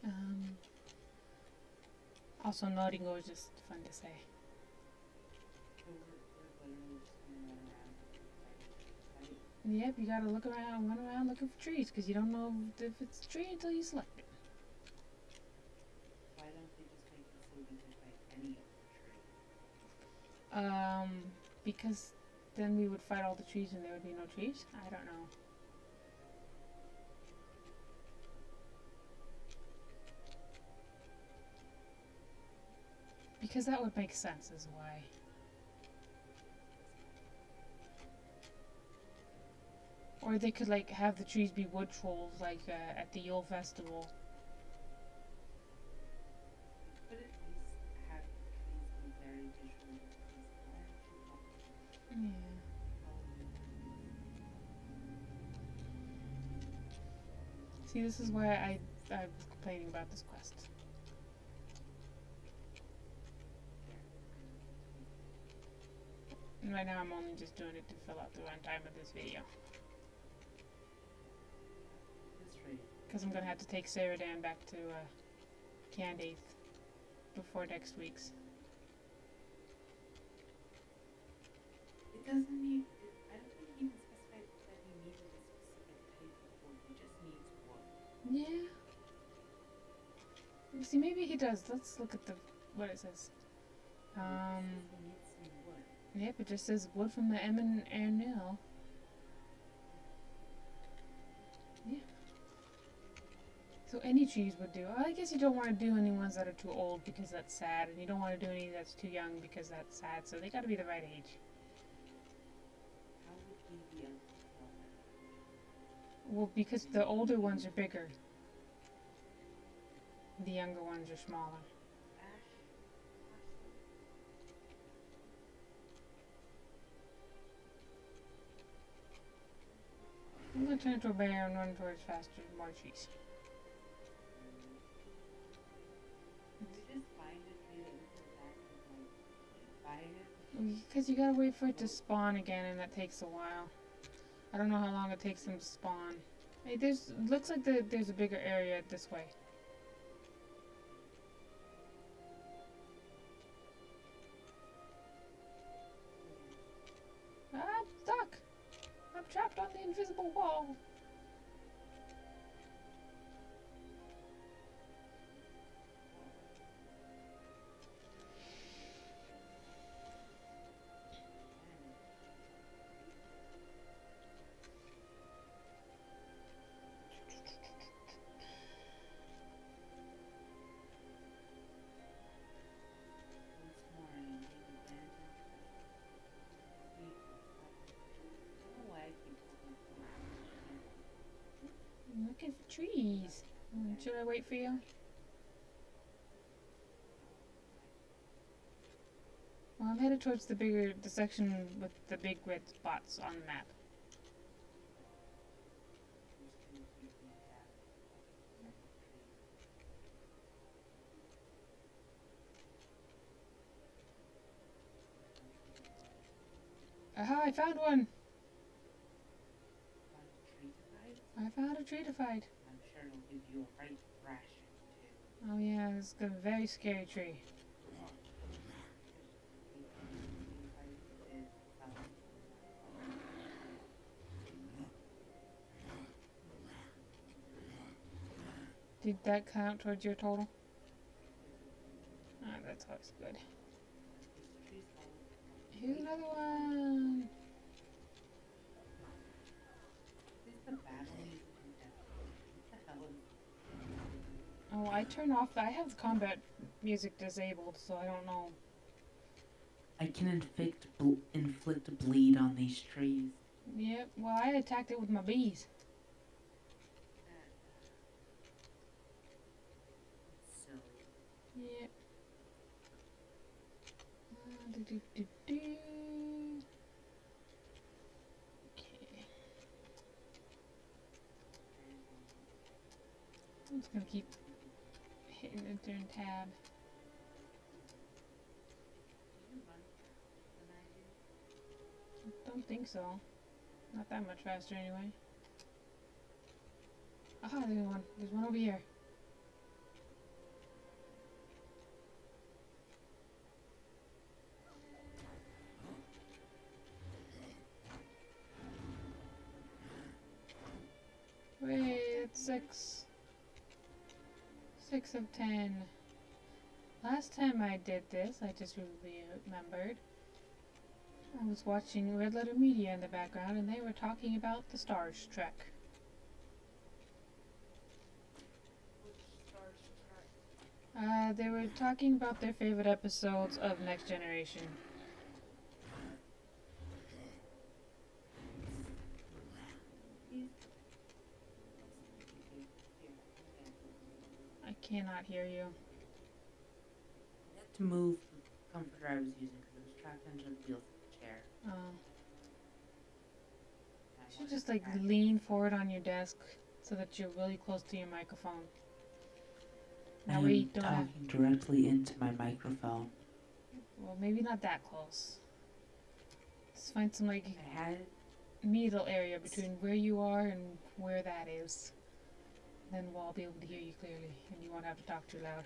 Um, Also, Nottingo is just fun to say. So we're literally just gonna run around fighting, right? Yep, you gotta run around looking for trees, because you don't know if it's a tree until you select it. Why don't they just make it so we can fight any of the trees? Because then we would fight all the trees and there would be no trees? I don't know. Because that would make sense, is why. Or they could, like, have the trees be wood trolls, like, at the Yule Festival. We could at least have the trees be very visually pleasing. Why aren't you helping me? Yeah. See, this is why I was complaining about this quest. And right now I'm only just doing it to fill out the runtime of this video. This tree. Because I'm going to have to take Sarah Dan back to Candace before next week's. It doesn't need. I don't think he even specified that he needed a specific type of wood. He just needs wood. Yeah. See, maybe he does. Let's look at what it says. He needs some wood. Yep, it just says wood from the Emin Ernil. Yeah. So any trees would do. I guess you don't want to do any ones that are too old because that's sad, and you don't want to do any that's too young because that's sad. So they got to be the right age. How would he be able to tell that? Well, because the older ones are bigger. The younger ones are smaller. Ash, I'm gonna turn into a bear and run towards faster, more trees. can we just find a tree that we can attack and buy it? Because you gotta wait for it to spawn again, and that takes a while. I don't know how long it takes them to spawn. Hey, looks like there's a bigger area this way. I'm stuck! I'm trapped on the invisible wall. Once more, I am being abandoned. I don't know why I keep talking I'm looking for trees. Should I wait for you? Well, I'm headed towards the section with the big red spots on the map. Aha, I found one! I found a tree to fight. I'm sure it'll give you a right thrashing too. Oh yeah, it's a very scary tree. Did that count towards your total? Ah, that's always good. Here's another one! Oh, I have the combat music disabled, so I don't know. I can inflict bleed on these trees. Yep, well I attacked it with my bees. Silly. Yep. Okay. I'm just gonna keep hitting enter and tab. Don't think so. Not that much faster anyway. Aha, there's one. There's one over here. Wait, it's 6. 6 of 10. Last time I did this, I just remembered. I was watching Red Letter Media in the background and they were talking about the Star Trek. They were talking about their favorite episodes of Next Generation. I cannot hear you. I had to move the comforter I was using because it was trapped under the wheels of the chair. Oh. And I You should wanted just to like catch lean forward on your desk so that you're really close to your microphone. That way you don't have. talking directly into my microphone. Well, maybe not that close. Just find some like I had middle area between where you are and where that is. Then we'll all be able to hear you clearly and you won't have to talk too loud.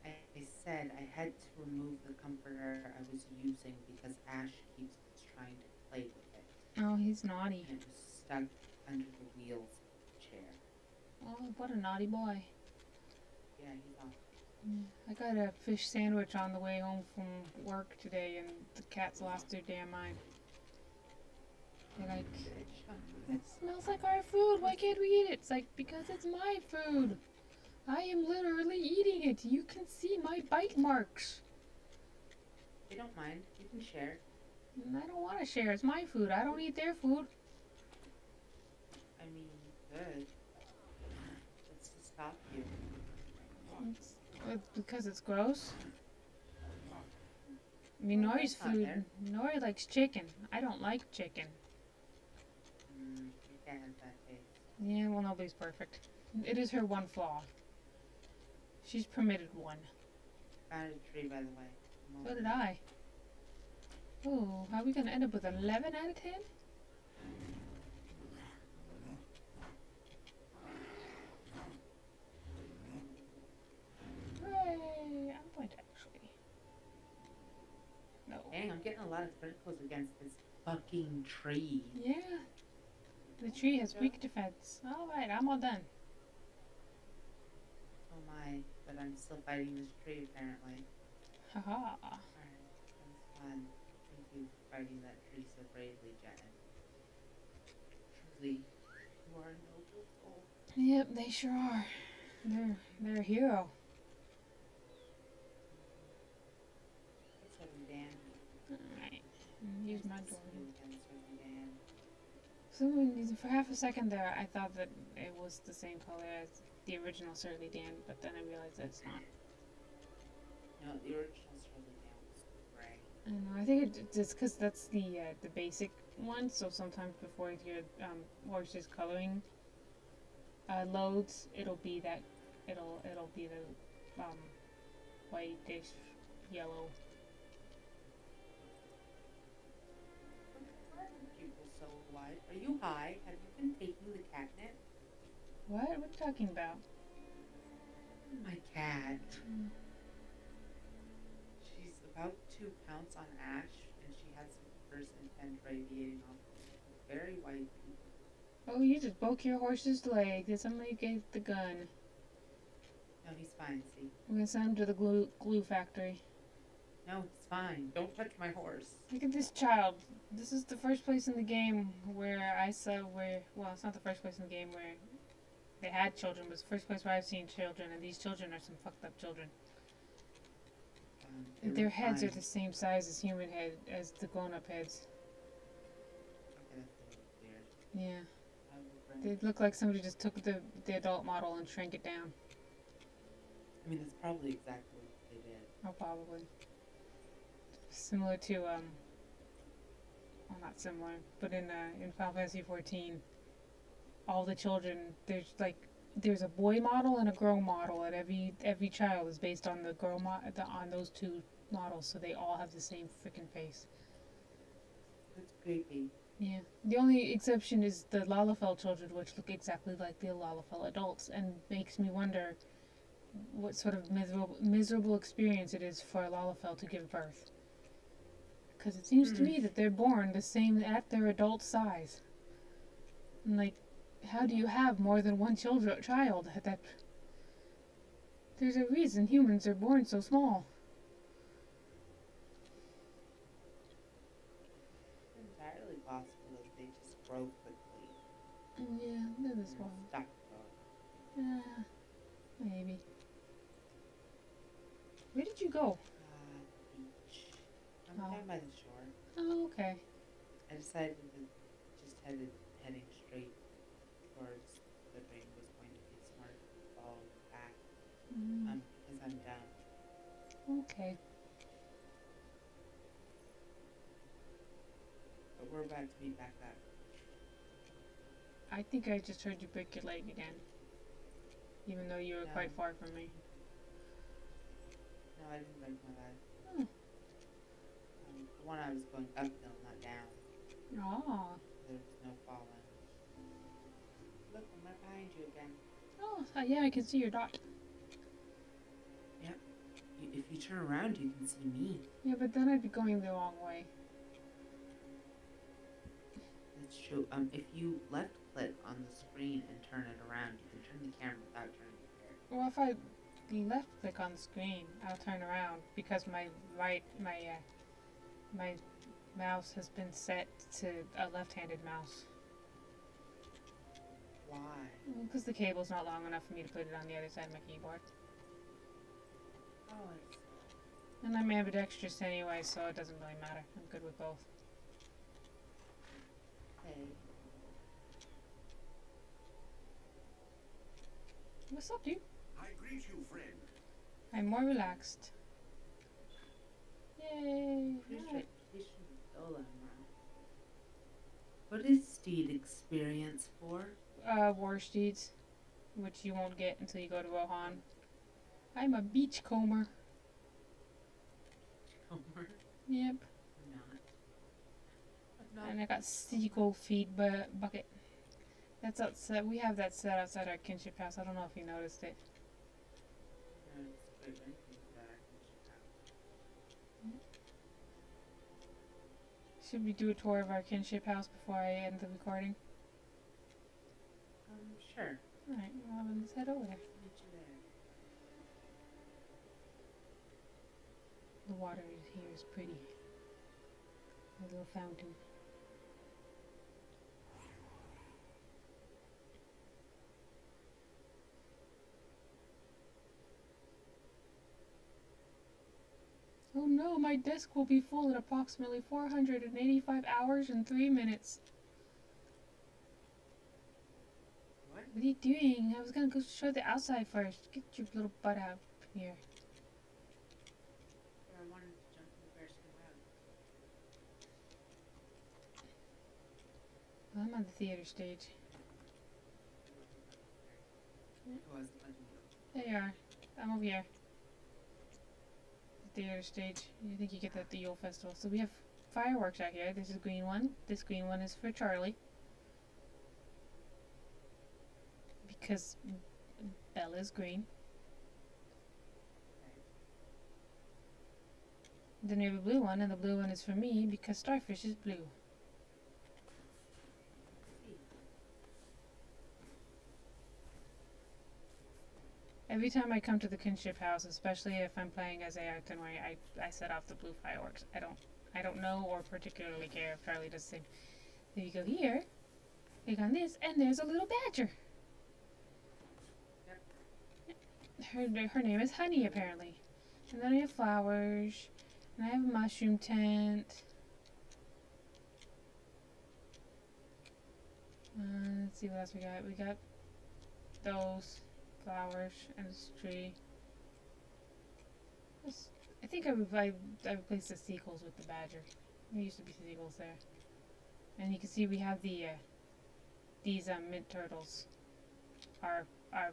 I said I had to remove the comforter I was using because Ash keeps trying to play with it. Oh, he's naughty. And it was stuck under the wheels of the chair. Oh, what a naughty boy. Yeah, he's off. I got a fish sandwich on the way home from work today and the cats lost their damn mind. They're like, it smells like our food, why can't we eat it? It's like, because it's my food. I am literally eating it. You can see my bite marks. They don't mind. You can share. And I don't want to share. It's my food. I don't eat their food. I mean, good. What's to stop you? It's because it's gross. I mean, Well, Nori's that's not food. fair. Nori likes chicken. I don't like chicken. Your cat has that face. Yeah, well, nobody's perfect. It is her one flaw. She's permitted one. Found a tree, by the way. So did I. Oh, how are we gonna end up with 11 out of 10? Hooray! I'm going to actually. No. Dang, I'm getting a lot of criticals against this fucking tree. Yeah. The tree has weak defense. Alright, I'm all done. Oh my, but I'm still fighting this tree apparently. Haha. Alright, that was fun. Thank you for fighting that tree so bravely, Janet. Truly, you are a noble soul. Yep, they sure are. They're a hero. It's Southern Dan. Alright. Use my door. Again, Southern Dan. So for half a second there, I thought that it was the same color as the original Surly Dan, but then I realized that it's not. No, the original Southern Dan was gray. I know. I think it's because that's the basic one. So sometimes before your horse's coloring loads, it'll be the whitish yellow. Why are people so wide? Are you high? Have you been taking the catnip? What? What are you talking about? My cat. Mm. She's about to pounce on Ash, and she has some first intent radiating off of very white people. Oh, you just broke your horse's leg. Did somebody get the gun? No, he's fine, see? We're gonna send him to the glue factory. No, he's fine. Don't touch my horse. Look at this child. This is the first place in the game where I saw well, it's not the first place in the game where they had children, but it's the first place where I've seen children, and these children are some fucked up children. They Their look heads are fine. the same size as human head, as the grown-up heads. Okay, that's a little weird. Yeah. I would agree. They look like somebody just took the adult model and shrank it down. I mean, that's probably exactly what they did. Oh, probably. Similar to, well, not similar, but in Final Fantasy 14, all the children, there's like there's a boy model and a girl model, and every child is based on the on those two models, so they all have the same freaking face. That's creepy. Yeah. The only exception is the Lalafell children, which look exactly like the Lalafell adults, and makes me wonder what sort of miserable experience it is for a Lalafell to give birth. Because it seems to me that they're born the same at their adult size. And like, how do you have more than one child? That there's a reason humans are born so small. It's entirely possible that they just grow quickly. Yeah, that is And why. stuck though. Maybe. Where did you go? Beach. I'm Oh. down by the shore. Oh, okay. I decided to just heading straight towards the ring was going to be smart following back. Because I'm done. Okay. But we're about to meet back up. I think I just heard you break your leg again. Even though you were quite far from me. No, I didn't break my leg. Oh. The one I was going uphill, not down. Oh. There was no falling. Look, I'm right behind you again. Oh, yeah, I can see your dot. Yep. If you turn around, you can see me. Yeah, but then I'd be going the wrong way. That's true. If you left click on the screen and turn it around, you can turn the camera without turning the camera. Well, if I left click on the screen, I'll turn around because my mouse has been set to a left-handed mouse. Why? Because the cable's not long enough for me to put it on the other side of my keyboard. Oh, I see. And I'm ambidextrous anyway, so it doesn't really matter. I'm good with both. Hey. What's up, dude? I greet you, friend. I'm more relaxed. Yay! What is Steed experience for? War steeds, which you won't get until you go to Rohan. I'm a beachcomber. Homer? Yep. Not. And I got seagull feed bucket. That's outside. We have that set outside our kinship house. I don't know if you noticed it. Should we do a tour of our kinship house before I end the recording? Sure. Alright, well, let's head over there. Meet you there. The water here is pretty. A little fountain. Oh no, my disk will be full in approximately 485 hours and 3 minutes. What? What are you doing? I was gonna go show the outside first. Get your little butt out here. I wanted to jump in the bearskin rug. Well, I'm on the theater stage. There you are. I'm over here. The theater stage. I think you get that at the Yule Festival. So we have fireworks out here. This is a green one. This green one is for Charlie. Because Bella's green. Then we have a blue one, and the blue one is for me because Starfish is blue. Every time I come to the kinship house, especially if I'm playing as Ayrton, where I set off the blue fireworks. I don't know or particularly care if Charlie does the same. Then you go here, click on this, and there's a little badger. Her name is Honey, apparently. And then I have flowers, and I have a mushroom tent. Let's see what else we got. We got those flowers and this tree. I think I replaced the seagulls with the badger. There used to be seagulls there. And you can see we have the these mint turtles are are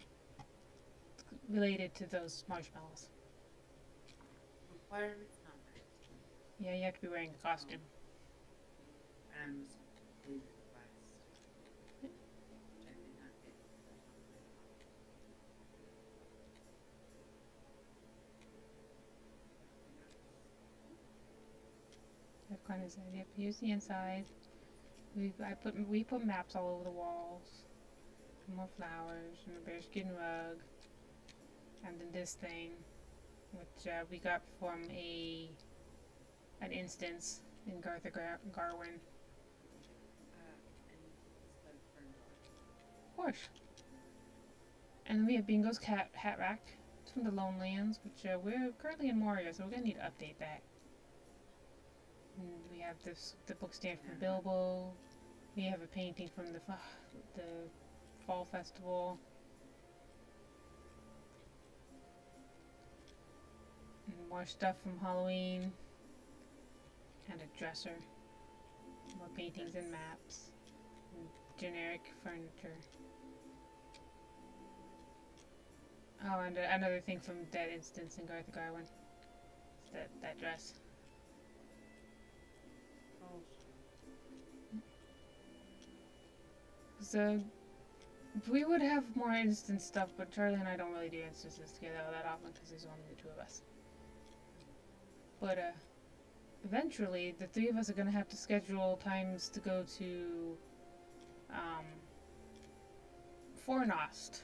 related to those marshmallows. Requirements not met. Yeah, you have to be wearing a costume. And I must have completed the quest. Which I did not get because I was on my phone. That kind of said you have to use the inside. We put maps all over the walls. More flowers and a bearskin rug. And then this thing, which we got from an instance in Garwin. And sled for North. Of course. And then we have Bingo's hat rack. It's from the Lone Lands, which we're currently in Moria, so we're gonna need to update that. And we have the book stand from Bilbo. We have a painting from the fall festival. And more stuff from Halloween. And a dresser. More paintings and maps. And generic furniture. Oh, and another thing from that instance in Garwin. It's that dress. Oh, So we would have more instance stuff, but Charlie and I don't really do instances together that often because there's only the two of us. But eventually, the three of us are gonna have to schedule times to go to Fornost,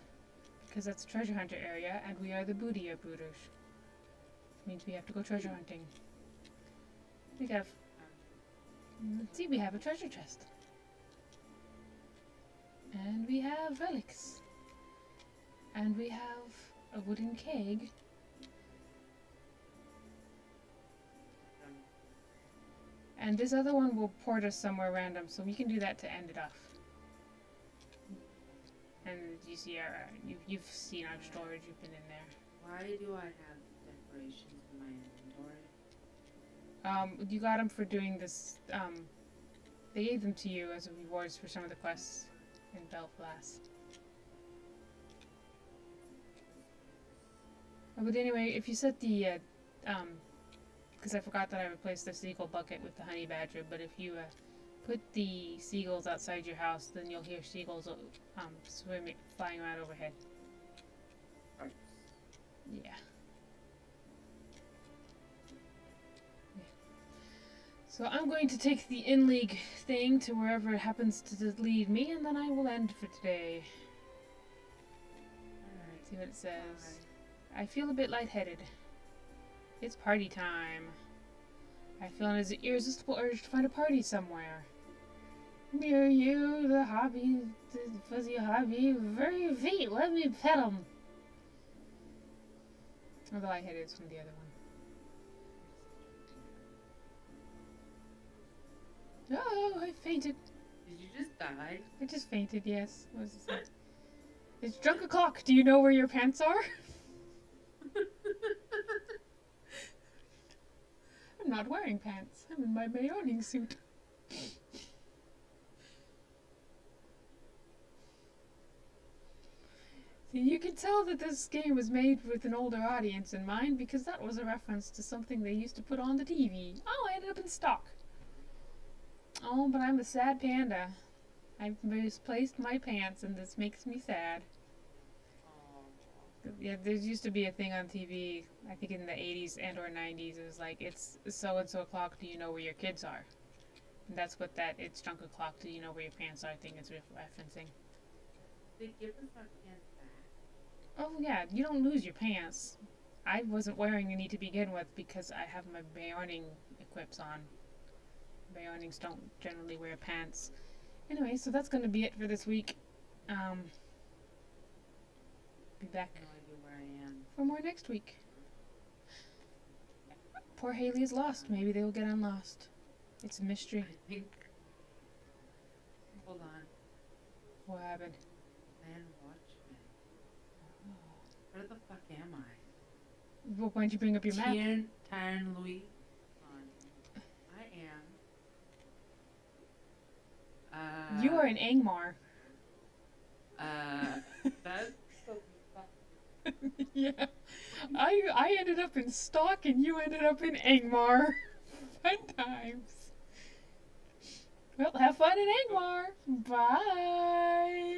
because that's a treasure hunter area, and we are the Bootier Brooders. Which means we have to go treasure hunting. We have. See, we have a treasure chest. And we have relics. And we have a wooden keg. And this other one will port us somewhere random, so we can do that to end it off. And you see you've seen our storage, you've been in there. why do I have decorations in my inventory? You got them for doing this, they gave them to you as rewards for some of the quests in Belfast. But anyway, if you set the, because I forgot that I replaced the seagull bucket with the honey badger, but if you put the seagulls outside your house, then you'll hear seagulls swimming, flying around overhead. Right. Yeah. So I'm going to take the in-league thing to wherever it happens to lead me, and then I will end for today. Alright. See what it says. I feel a bit lightheaded. It's party time. I feel an irresistible urge to find a party somewhere. Near you, the fuzzy hobby, very feet, let me pet him. Although I hit it from the other one. Oh, I fainted. Did you just die? I just fainted, yes. What was it? It's drunk o'clock. Do you know where your pants are? I'm not wearing pants. I'm in my Mayoning suit. See, you can tell that this game was made with an older audience in mind because that was a reference to something they used to put on the TV. Oh, I ended up in stock. Oh, but I'm a sad panda. I've misplaced my pants and this makes me sad. Yeah, there used to be a thing on TV, I think in the 80s and or 90s, it was like, it's so-and-so o'clock, do you know where your kids are? And that's what that it's drunk o'clock, do you know where your pants are thing is referencing. They give us our pants back. Oh yeah, you don't lose your pants. I wasn't wearing any to begin with because I have my Bayorning equips on. Bayornings don't generally wear pants. Anyway, so that's going to be it for this week. Be back No idea where I am. for more next week. Poor Haley is lost. Maybe they will get unlost. It's a mystery. I think. Hold on. What happened? Man, watchman. Where the fuck am I? Well, why don't you bring up your map? Tarn Louis. I am. You are in Angmar. That's the Yeah. I ended up in Stock and you ended up in Angmar. Fun times. Well, have fun in Angmar. Bye.